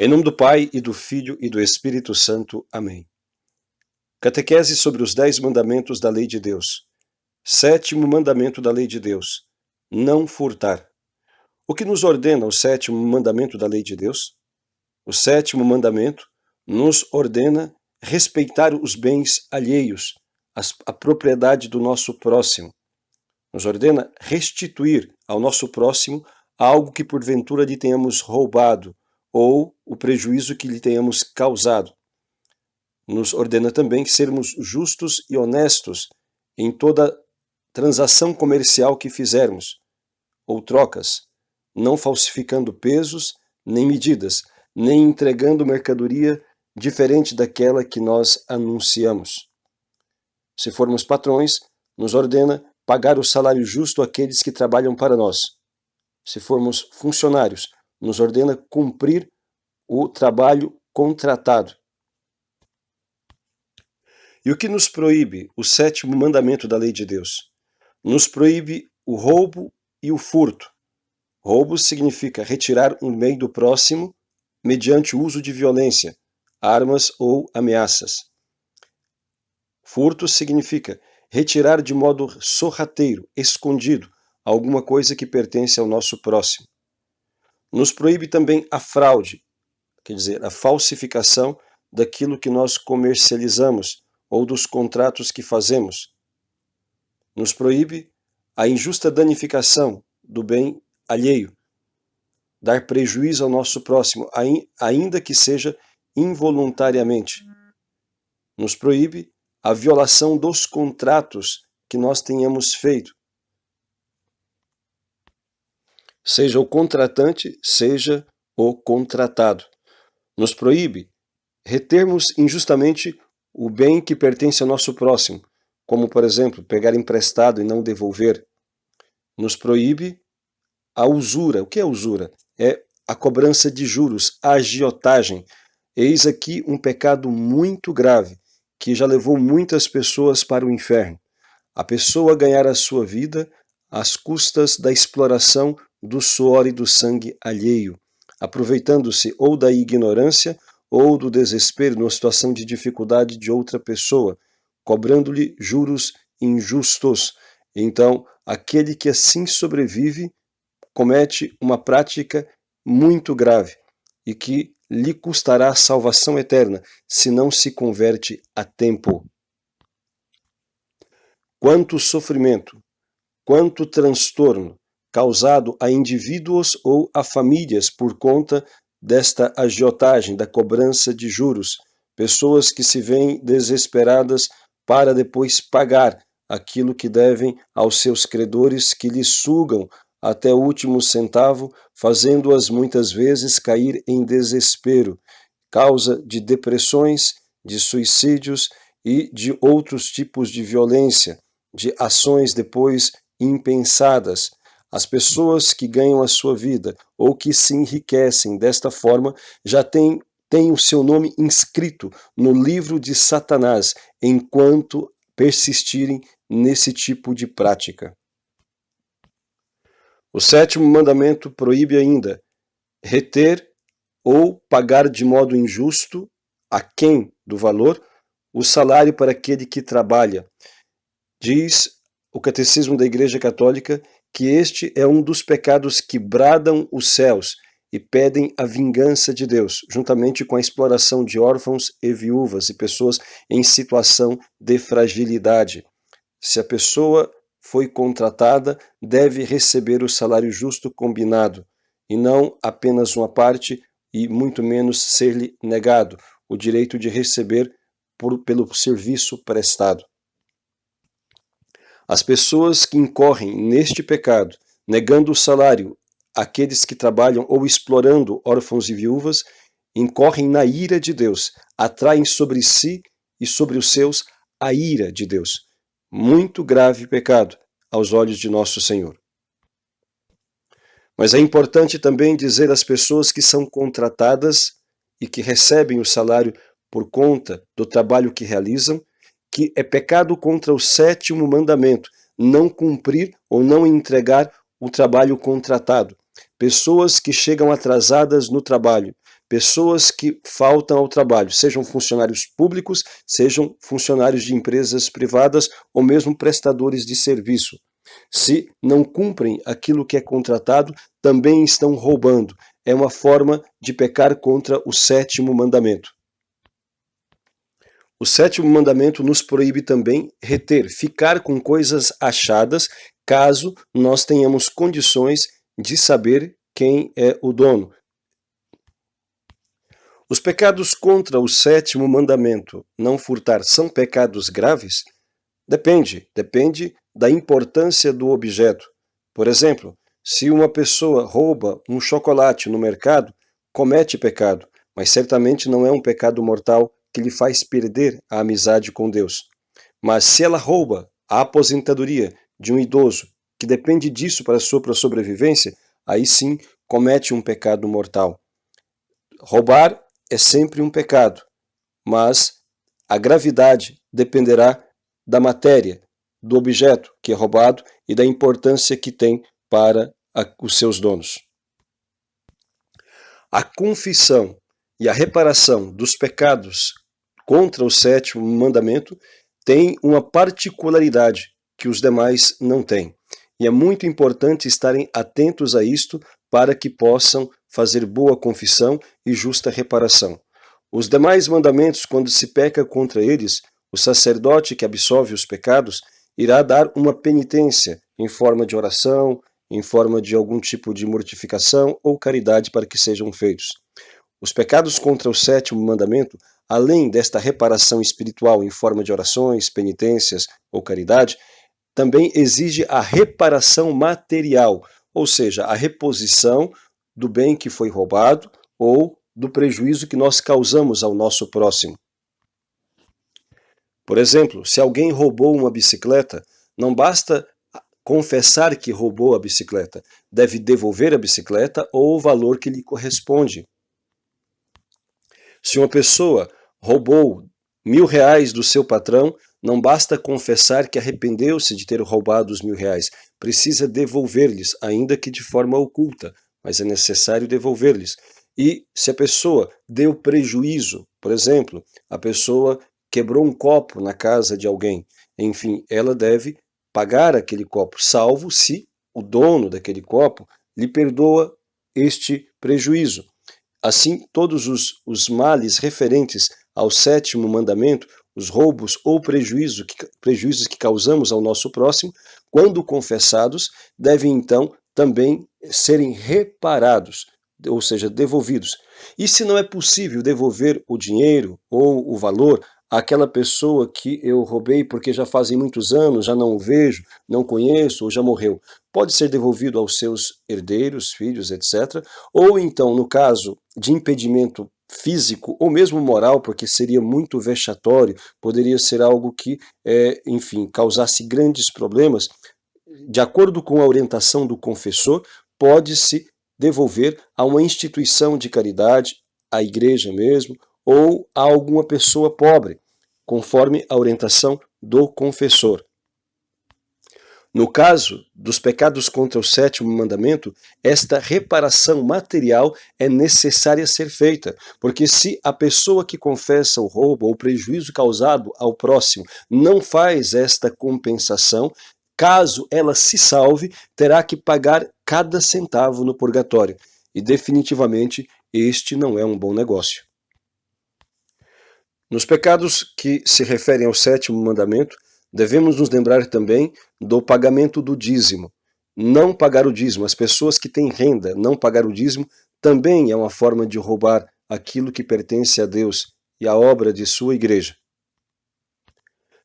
Em nome do Pai, e do Filho, e do Espírito Santo. Amém. Catequese sobre os 10 mandamentos da lei de Deus. 7º mandamento da lei de Deus: não furtar. O que nos ordena o 7º mandamento da lei de Deus? O 7º mandamento nos ordena respeitar os bens alheios, a propriedade do nosso próximo. Nos ordena restituir ao nosso próximo algo que porventura lhe tenhamos roubado, ou o prejuízo que lhe tenhamos causado. Nos ordena também sermos justos e honestos em toda transação comercial que fizermos, ou trocas, não falsificando pesos, nem medidas, nem entregando mercadoria diferente daquela que nós anunciamos. Se formos patrões, nos ordena pagar o salário justo àqueles que trabalham para nós. Se formos funcionários, nos ordena cumprir o trabalho contratado. E o que nos proíbe o 7º mandamento da lei de Deus? Nos proíbe o roubo e o furto. Roubo significa retirar um bem do próximo mediante o uso de violência, armas ou ameaças. Furto significa retirar de modo sorrateiro, escondido, alguma coisa que pertence ao nosso próximo. Nos proíbe também a fraude, quer dizer, a falsificação daquilo que nós comercializamos ou dos contratos que fazemos. Nos proíbe a injusta danificação do bem alheio, dar prejuízo ao nosso próximo, ainda que seja involuntariamente. Nos proíbe a violação dos contratos que nós tenhamos feito, seja o contratante, seja o contratado. Nos proíbe retermos injustamente o bem que pertence ao nosso próximo, como, por exemplo, pegar emprestado e não devolver. Nos proíbe a usura. O que é usura? É a cobrança de juros, a agiotagem. Eis aqui um pecado muito grave, que já levou muitas pessoas para o inferno. A pessoa ganhar a sua vida às custas da exploração do suor e do sangue alheio, aproveitando-se ou da ignorância ou do desespero numa situação de dificuldade de outra pessoa, cobrando-lhe juros injustos. Então, aquele que assim sobrevive comete uma prática muito grave e que lhe custará a salvação eterna se não se converte a tempo. Quanto sofrimento, quanto transtorno causado a indivíduos ou a famílias por conta desta agiotagem, da cobrança de juros, pessoas que se veem desesperadas para depois pagar aquilo que devem aos seus credores, que lhes sugam até o último centavo, fazendo-as muitas vezes cair em desespero, causa de depressões, de suicídios e de outros tipos de violência, de ações depois impensadas. As pessoas que ganham a sua vida ou que se enriquecem desta forma já têm o seu nome inscrito no livro de Satanás, enquanto persistirem nesse tipo de prática. O 7º mandamento proíbe ainda reter ou pagar de modo injusto, aquém do valor, o salário para aquele que trabalha. Diz o Catecismo da Igreja Católica que este é um dos pecados que bradam os céus e pedem a vingança de Deus, juntamente com a exploração de órfãos e viúvas e pessoas em situação de fragilidade. Se a pessoa foi contratada, deve receber o salário justo combinado, e não apenas uma parte, e muito menos ser-lhe negado o direito de receber pelo serviço prestado. As pessoas que incorrem neste pecado, negando o salário àqueles que trabalham ou explorando órfãos e viúvas, incorrem na ira de Deus, atraem sobre si e sobre os seus a ira de Deus. Muito grave pecado aos olhos de nosso Senhor. Mas é importante também dizer às pessoas que são contratadas e que recebem o salário por conta do trabalho que realizam, que é pecado contra o 7º mandamento, não cumprir ou não entregar o trabalho contratado. Pessoas que chegam atrasadas no trabalho, pessoas que faltam ao trabalho, sejam funcionários públicos, sejam funcionários de empresas privadas ou mesmo prestadores de serviço. Se não cumprem aquilo que é contratado, também estão roubando. É uma forma de pecar contra o sétimo mandamento. O sétimo mandamento nos proíbe também reter, ficar com coisas achadas, caso nós tenhamos condições de saber quem é o dono. Os pecados contra o sétimo mandamento, não furtar, são pecados graves? Depende da importância do objeto. Por exemplo, se uma pessoa rouba um chocolate no mercado, comete pecado, mas certamente não é um pecado mortal que lhe faz perder a amizade com Deus. Mas se ela rouba a aposentadoria de um idoso, que depende disso para a sua sobrevivência, aí sim comete um pecado mortal. Roubar é sempre um pecado, mas a gravidade dependerá da matéria, do objeto que é roubado e da importância que tem para os seus donos. A confissão e a reparação dos pecados contra o sétimo mandamento tem uma particularidade que os demais não têm. E é muito importante estarem atentos a isto para que possam fazer boa confissão e justa reparação. Os demais mandamentos, quando se peca contra eles, o sacerdote que absolve os pecados irá dar uma penitência em forma de oração, em forma de algum tipo de mortificação ou caridade para que sejam feitos. Os pecados contra o sétimo mandamento, além desta reparação espiritual em forma de orações, penitências ou caridade, também exige a reparação material, ou seja, a reposição do bem que foi roubado ou do prejuízo que nós causamos ao nosso próximo. Por exemplo, se alguém roubou uma bicicleta, não basta confessar que roubou a bicicleta, deve devolver a bicicleta ou o valor que lhe corresponde. Se uma pessoa roubou R$1.000 do seu patrão, não basta confessar que arrependeu-se de ter roubado os R$1.000, precisa devolver-lhes, ainda que de forma oculta, mas é necessário devolver-lhes. E se a pessoa deu prejuízo, por exemplo, a pessoa quebrou um copo na casa de alguém, enfim, ela deve pagar aquele copo, salvo se o dono daquele copo lhe perdoa este prejuízo. Assim, todos os males referentes ao sétimo mandamento, os roubos ou prejuízos que causamos ao nosso próximo, quando confessados, devem então também serem reparados, ou seja, devolvidos. E se não é possível devolver o dinheiro ou o valor àquela pessoa que eu roubei porque já fazem muitos anos, já não o vejo, não conheço ou já morreu, pode ser devolvido aos seus herdeiros, filhos, etc. Ou então, no caso de impedimento físico ou mesmo moral, porque seria muito vexatório, poderia ser algo que, enfim, causasse grandes problemas, de acordo com a orientação do confessor, pode-se devolver a uma instituição de caridade, à igreja mesmo, ou a alguma pessoa pobre, conforme a orientação do confessor. No caso dos pecados contra o sétimo mandamento, esta reparação material é necessária ser feita, porque se a pessoa que confessa o roubo ou o prejuízo causado ao próximo não faz esta compensação, caso ela se salve, terá que pagar cada centavo no purgatório. E definitivamente este não é um bom negócio. Nos pecados que se referem ao sétimo mandamento, devemos nos lembrar também do pagamento do dízimo. Não pagar o dízimo, as pessoas que têm renda, não pagar o dízimo, também é uma forma de roubar aquilo que pertence a Deus e à obra de sua igreja.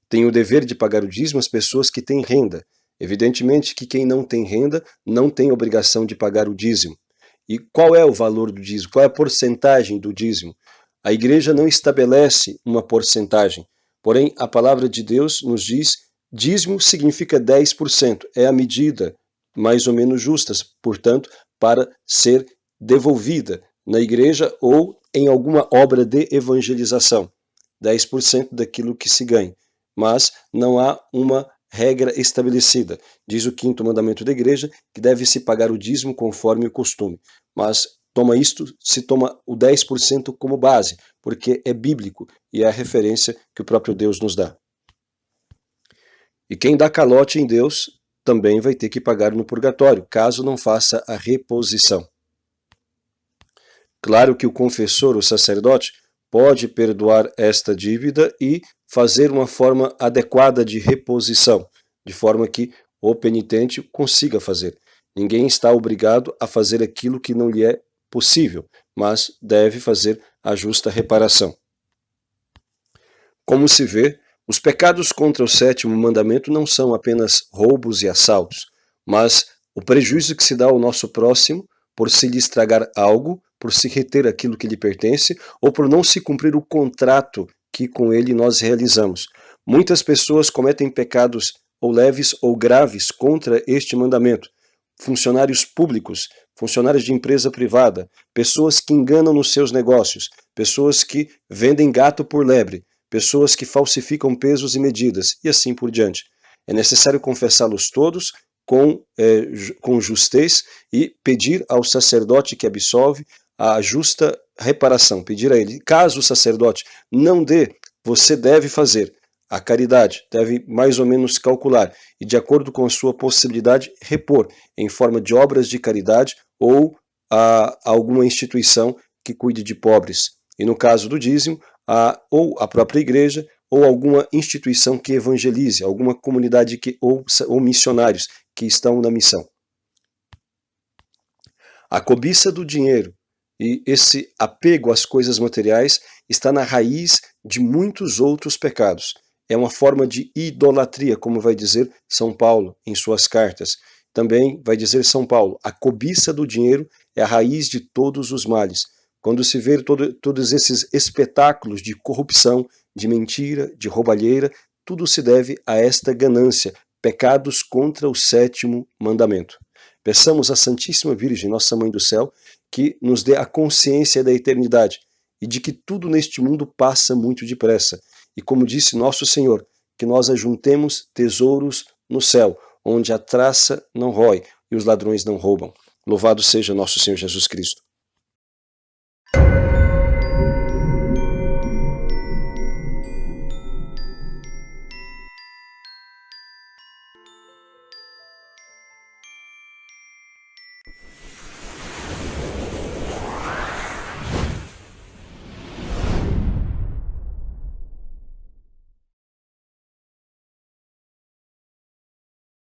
Tem o dever de pagar o dízimo as pessoas que têm renda. Evidentemente que quem não tem renda não tem obrigação de pagar o dízimo. E qual é o valor do dízimo? Qual é a porcentagem do dízimo? A igreja não estabelece uma porcentagem, porém a palavra de Deus nos diz, dízimo significa 10%, é a medida mais ou menos justa, portanto, para ser devolvida na igreja ou em alguma obra de evangelização, 10% daquilo que se ganha, mas não há uma regra estabelecida. Diz o quinto mandamento da igreja que deve-se pagar o dízimo conforme o costume, mas se toma o 10% como base, porque é bíblico e é a referência que o próprio Deus nos dá. E quem dá calote em Deus também vai ter que pagar no purgatório, caso não faça a reposição. Claro que o confessor, o sacerdote, pode perdoar esta dívida e fazer uma forma adequada de reposição, de forma que o penitente consiga fazer. Ninguém está obrigado a fazer aquilo que não lhe é possível, mas deve fazer a justa reparação. Como se vê, os pecados contra o sétimo mandamento não são apenas roubos e assaltos, mas o prejuízo que se dá ao nosso próximo por se lhe estragar algo, por se reter aquilo que lhe pertence, ou por não se cumprir o contrato que com ele nós realizamos. Muitas pessoas cometem pecados ou leves ou graves contra este mandamento. Funcionários públicos, funcionários de empresa privada, pessoas que enganam nos seus negócios, pessoas que vendem gato por lebre, pessoas que falsificam pesos e medidas, e assim por diante. É necessário confessá-los todos com justez e pedir ao sacerdote que absolve a justa reparação, pedir a ele. Caso o sacerdote não dê, você deve fazer a caridade, deve mais ou menos calcular e, de acordo com a sua possibilidade, repor em forma de obras de caridade ou a alguma instituição que cuide de pobres. E no caso do dízimo, ou a própria igreja, ou alguma instituição que evangelize, alguma comunidade ou missionários que estão na missão. A cobiça do dinheiro e esse apego às coisas materiais está na raiz de muitos outros pecados. É uma forma de idolatria, como vai dizer São Paulo em suas cartas. Também vai dizer São Paulo, a cobiça do dinheiro é a raiz de todos os males. Quando se vê todos esses espetáculos de corrupção, de mentira, de roubalheira, tudo se deve a esta ganância, pecados contra o sétimo mandamento. Peçamos à Santíssima Virgem, nossa Mãe do Céu, que nos dê a consciência da eternidade e de que tudo neste mundo passa muito depressa. E como disse nosso Senhor, que nós ajuntemos tesouros no céu, onde a traça não rói e os ladrões não roubam. Louvado seja nosso Senhor Jesus Cristo.